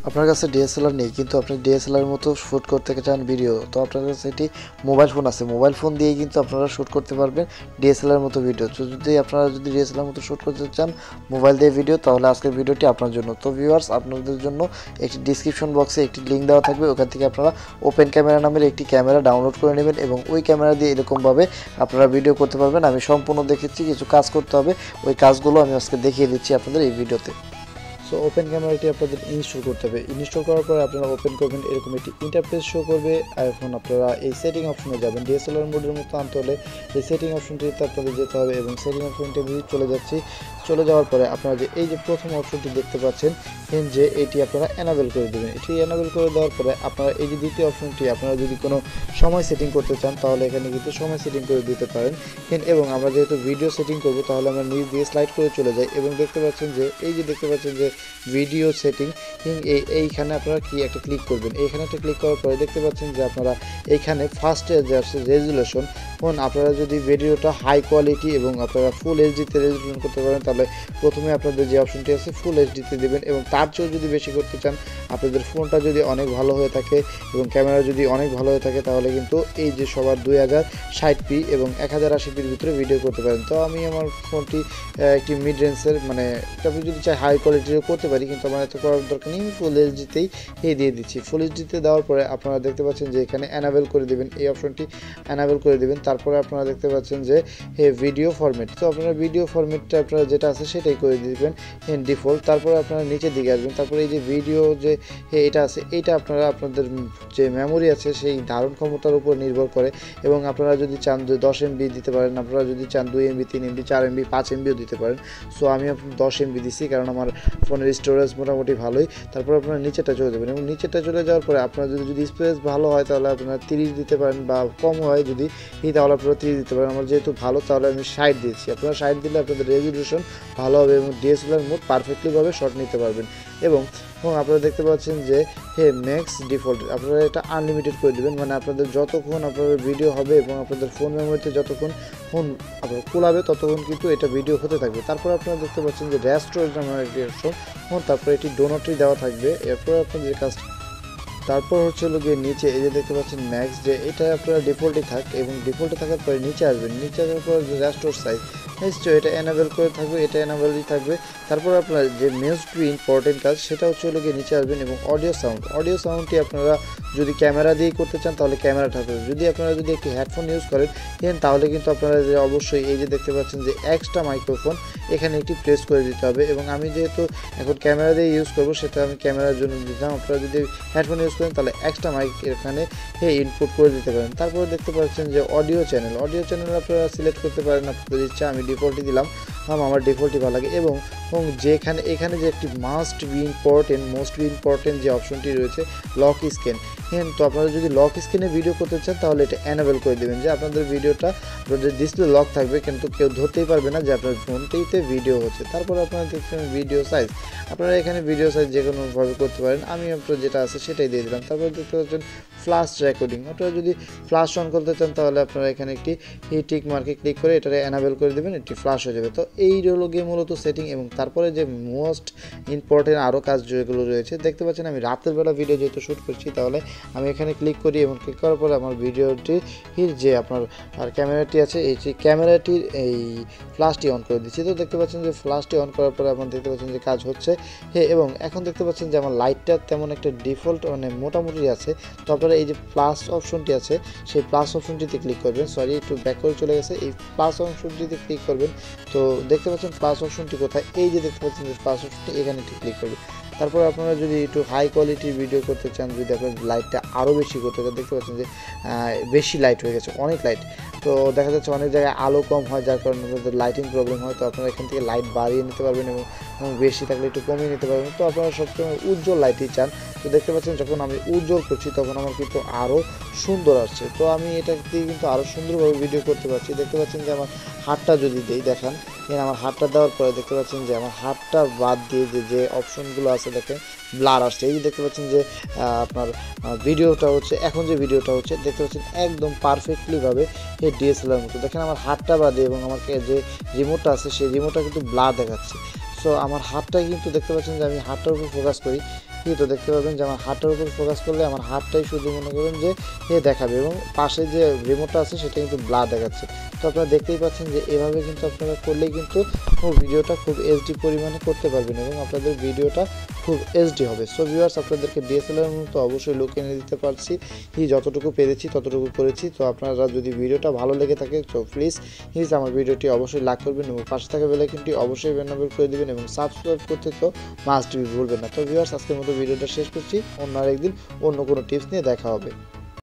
আপনার কাছে ডিএসএলআর নেই কিন্তু আপনি ডিএসএলআর মতো শ্যুট করতে চান ভিডিও, তো আপনার কাছে এটি মোবাইল ফোন আছে, মোবাইল ফোন দিয়ে কিন্তু আপনারা শ্যুট করতে পারবেন ডিএসএলআর মতো ভিডিও। তো আপনারা যদি ডিএসএলআর মতো শ্যুট করতে চান মোবাইল দিয়ে ভিডিও, তাহলে আজকের ভিডিওটি আপনার জন্য। তো ভিউয়ার্স, আপনাদের জন্য একটি ডিসক্রিপশন বক্সে একটি লিঙ্ক দেওয়া থাকবে, ওখান থেকে আপনারা ওপেন ক্যামেরা নামের একটি ক্যামেরা ডাউনলোড করে নেবেন এবং ওই ক্যামেরা দিয়ে এরকমভাবে আপনারা ভিডিও করতে পারবেন। আমি সম্পূর্ণ দেখেছি, কিছু কাজ করতে হবে, ওই কাজগুলো আমি আজকে দেখিয়ে দিচ্ছি আপনাদের এই ভিডিওতে। সো ওপেন ক্যামেরাটি আপনাদের ইনস্টল করতে হবে। ইনস্টল করার পরে আপনারা ওপেন করবেন, এরকম একটি ইন্টারফেস শো করবে। আর এখন আপনারা এই সেটিং অপশনে যাবেন। ডিএসএলআর মোডের মতো আনতে হলে এই সেটিং অপশনটিতে আপনাদের যেতে হবে এবং সেটিং অপশনটি চলে যাচ্ছি। চলে যাওয়ার পরে আপনারা যে এই যে প্রথম অপশনটি দেখতে পাচ্ছেন যে এটি আপনারা এনাবেল করে দেবেন। এটি এনাবেল করে দেওয়ার পরে আপনারা এই যে দ্বিতীয় অপশনটি, আপনারা যদি কোনো সময় সেটিং করতে চান তাহলে এখানে কিন্তু সময় সেটিং করে দিতে পারেন। এবং আমরা যেহেতু ভিডিও সেটিং করব তাহলে আমরা নিচ দিয়ে স্লাইড করে চলে যাই এবং দেখতে পাচ্ছেন যে এই যে দেখতে পাচ্ছেন যে ভিডিও সেটিং, এইখানে আপনারা কি একটা ক্লিক করবেন। এইখানে একটা ক্লিক করার পরে দেখতে পাচ্ছেন যে আপনারা এইখানে ফার্স্টে যে আসছে রেজুলেশন, আপনারা যদি ভিডিওটা হাই কোয়ালিটি এবং আপনারা ফুল এইচডিতে রেজুলেশন করতে পারেন তাহলে প্রথমে আপনাদের যে অপশনটি আছে ফুল এইচডিতে দেবেন এবং তার চেয়েও যদি বেশি করতে চান, আপনাদের ফোনটা যদি অনেক ভালো হয়ে থাকে এবং ক্যামেরা যদি অনেক ভালো হয়ে থাকে তাহলে কিন্তু এই যে সবার 2060p এবং 1080pর ভিতরে ভিডিও করতে পারেন। তো আমি আমার ফোনটি একটি মিড রেঞ্জের, মানে আপনি যদি চাই হাই কোয়ালিটিরও করতে পারি, কিন্তু আমার এত করার দরকার নেই, আমি ফুল এইচডিতেই দিয়ে দিচ্ছি। ফুল এইচডিতে দেওয়ার পরে আপনারা দেখতে পাচ্ছেন যে এখানে এনাবেল করে দেবেন, এই অপশনটি এনাবেল করে দেবেন। তারপরে আপনারা দেখতে পাচ্ছেন যে ভিডিও ফরম্যাট, তো আপনারা ভিডিও ফরম্যাটটা আপনারা যেটা আছে সেটাই করে দিবেন ডিফল্ট। তারপরে আপনারা নিচের দিকে আসবেন, তারপরে এই যে ভিডিও যে এটা আছে এইটা আপনারা আপনাদের যে মেমোরি আছে সেই ধারণ ক্ষমতার উপর নির্ভর করে এবং আপনারা যদি চান 10 MB দিতে পারেন, আপনারা যদি চান 2 MB 3 MB 4 MB 5 MBও দিতে পারেন। সো আমি 10 MB দিচ্ছি কারণ আমার ফোনের স্টোরেজ মোটামুটি ভালোই। তারপর আপনারা নিচেটা চলে যাবেন এবং নিচেটা চলে যাওয়ার পরে আপনারা যদি স্পেস ভালো হয় তাহলে আপনারা 30 দিতে পারেন বা কম হয় যদি তাহলে আপনারা 30 দিতে পারেন। আমার যেহেতু ভালো তাহলে আমি 60 দিচ্ছি। আপনারা 60 দিলে আপনাদের রেজলিউশন ভালো হবে এবং ডিএসএলআর মোড পারফেক্টলিভাবে শট নিতে পারবেন। এবং আপনারা দেখতে পাচ্ছেন যে ম্যাক্স ডিফল্ট, আপনারা এটা আনলিমিটেড করে দেবেন, মানে আপনাদের যতক্ষণ আপনাদের ভিডিও হবে এবং আপনাদের ফোন মেমোরিতে যতক্ষণ ফোন আপনার কুলাবে ততক্ষণ কিন্তু এটা ভিডিও হতে থাকবে। তারপর আপনারা দেখতে পাচ্ছেন যে রেস্টোরেজ নামের একটি অপশন, তারপরে এটি ডোনটটি দেওয়া থাকবে। এরপর আপনার যে কাজ, তারপর হচ্ছে হলো গিয়ে নিচে এই যে দেখতে পাচ্ছেন ম্যাক্স, যে এটা আপনারা ডিফল্টে থাক এবং ডিফল্টে থাকার পরে নিচে আসবেন। নিচে আসার পর যে রেস্টোর সাইজ নিশ্চয়ই এটা এনাবেল করে থাকবে, এটা এনাবেলই থাকবে। তারপর আপনার যে মোস্ট ইম্পর্টেন্ট কাজ সেটা হচ্ছে হলো গিয়ে নিচে আসবেন এবং অডিও সাউন্ডটি আপনারা যদি ক্যামেরা দিয়ে করতে চান তাহলে ক্যামেরা থাকবে। যদি আপনারা যদি একটি হেডফোন ইউজ করেন তাহলে কিন্তু আপনারা যে অবশ্যই এই যে দেখতে পাচ্ছেন যে এক্সট্রা মাইক্রোফোন এখানে একটি প্রেস করে দিতে হবে এবং আমি যেহেতু এখন ক্যামেরা দিয়ে ইউজ করবো সেটা আমি ক্যামেরার জন্য দিতাম। আপনারা যদি হেডফোন ইউজ করেন তাহলে এক্সট্রা মাইক এখানে ইনপুট করে দিতে পারেন। তারপরে দেখতে পাচ্ছেন যে অডিও চ্যানেল আপনারা সিলেক্ট করতে পারেন আপনাদের ইচ্ছা। আমি ডিফল্টই দিলাম, আমার ডিফল্টই ভালো লাগে। এবং এখানে যে একটি মোস্ট বি ইম্পর্টেন্ট যে অপশনটি রয়েছে লক স্ক্যান, তো আপনারা যদি লক স্ক্রিনে ভিডিও করতে চান তাহলে এটা এনাবেল করে দেবেন, যে আপনাদের ভিডিওটা আপনাদের ডিসপ্লে লক থাকবে কিন্তু কেউ ধরতেই পারবে না যে আপনার ফোনটিতে ভিডিও হচ্ছে। তারপর আপনারা দেখছেন ভিডিও সাইজ, আপনারা এখানে ভিডিও সাইজ যে কোনোভাবে করতে পারেন, আমি আপনার যেটা আছে সেটাই দিয়ে দিলাম। তারপর দেখতে পাচ্ছেন ফ্ল্যাশ রেকর্ডিং, আপনারা যদি ফ্ল্যাশ অন করতে চান তাহলে আপনারা এখানে একটি টিক মার্কে ক্লিক করে এটা এনাবেল করে দেবেন, এটি ফ্ল্যাশ হয়ে যাবে। তো এই হলো গিয়ে মূলত সেটিং। এবং তারপরে যে মোস্ট ইম্পর্টেন্ট আরও কাজ যেগুলো রয়েছে দেখতে পাচ্ছেন, আমি রাতের বেলা ভিডিও যেহেতু শ্যুট করছি তাহলে আমি এখানে ক্লিক করি এবং ক্লিক করার পরে আমার ভিডিওটির যে আপনার ক্যামেরাটি আছে এই ক্যামেরাটির এই ফ্ল্যাশটি অন করে দিচ্ছি। তো দেখতে পাচ্ছেন যে ফ্ল্যাশটি অন করার পরে আপনারা দেখতে পাচ্ছেন যে কাজ হচ্ছে। এবং এখন দেখতে পাচ্ছেন যে আমার লাইটটা তেমন একটা ডিফল্ট মানে মোটামুটি আছে। তো আপনারা এই যে প্লাস অপশনটি আছে সেই প্লাস অপশনটিতে ক্লিক করবেন, সরি একটু ব্যাক করে চলে গেছে, এই প্লাস অপশনটিতে ক্লিক করবেন। তো দেখতে পাচ্ছেন প্লাস অপশনটি কোথায়, এই যে দেখতে পাচ্ছেন যে প্লাস অপশনটি এখানে ক্লিক করবেন। তারপর আপনারা যদি একটু হাই কোয়ালিটির ভিডিও করতে চান, যদি আপনার লাইটটা আরও বেশি করতে চান, দেখতে পাচ্ছেন যে বেশি লাইট হয়ে গেছে, অনেক লাইট। তো দেখা যাচ্ছে অনেক জায়গায় আলো কম হয় যার কারণে আপনাদের লাইটিং প্রবলেম হয়। তো আপনারা এখান থেকে লাইট বাড়িয়ে নিতে পারবেন এবং বেশি থাকলে একটু কমিয়ে নিতে পারবেন। তো আপনারা সবসময় উজ্জ্বল লাইটই চান। তো দেখতে পাচ্ছেন যখন আমি উজ্জ্বল করছি তখন আমার কিন্তু আরও সুন্দর আসছে। তো আমি এটা দিয়ে কিন্তু আরও সুন্দরভাবে ভিডিও করতে পারছি। দেখতে পাচ্ছেন যে আমার হাতটা যদি দেই, দেখেন আমার হাতটা দেওয়ার পরে দেখতে পাচ্ছেন যে আমার হাতটা বাদ দিয়ে যে অপশনগুলো আছে দেখেন ব্লার আসছে। এই যে দেখতে পাচ্ছেন যে আপনার ভিডিওটা হচ্ছে, এখন যে ভিডিওটা হচ্ছে দেখতে পাচ্ছেন একদম পারফেক্টলিভাবে এই ডিএসএলআর মতো। দেখেন আমার হাতটা বাদে এবং আমাকে যে রিমোটটা আছে সেই রিমোটটা কিন্তু ব্লার দেখাচ্ছে। সো আমার হাতটা কিন্তু দেখতে পাচ্ছেন যে আমি হাতটার উপর ফোকাস করি, তো দেখতে পাবেন যে আমার হাতটার উপর ফোকাস করলে আমার হাতটাই শুধু মনে করবেন যে দেখাবে এবং পাশে যে রিমোটটা আছে সেটা কিন্তু ব্লার দেখাচ্ছে। তো আপনারা দেখতেই পাচ্ছেন যে এভাবে কিন্তু আপনারা করলেই কিন্তু ভিডিওটা খুব এইচডি পরিমাণে করতে পারবেন এবং আপনাদের ভিডিওটা খুব এইচডি হবে। সো ভিউয়ার্স, আপনাদেরকে ডিএসএলআর মতো অবশ্যই লুক এনে দিতে পারছি, যতটুকু পেরেছি ততটুকু করেছি। তো আপনারা যদি ভিডিওটা ভালো লেগে থাকে তো প্লিজ আমার ভিডিওটি অবশ্যই লাইক করবেন এবং পাশে থাকা বেল আইকনটি অবশ্যই এনেবল করে দিবেন এবং সাবস্ক্রাইব করতে তো মাস্ট বি ভুলবেন না। তো ভিউয়ার্স, আজকের মতো ভিডিওটা শেষ করছি, অন্য আরেকদিন অন্য কোনো টিপস নিয়ে দেখা হবে।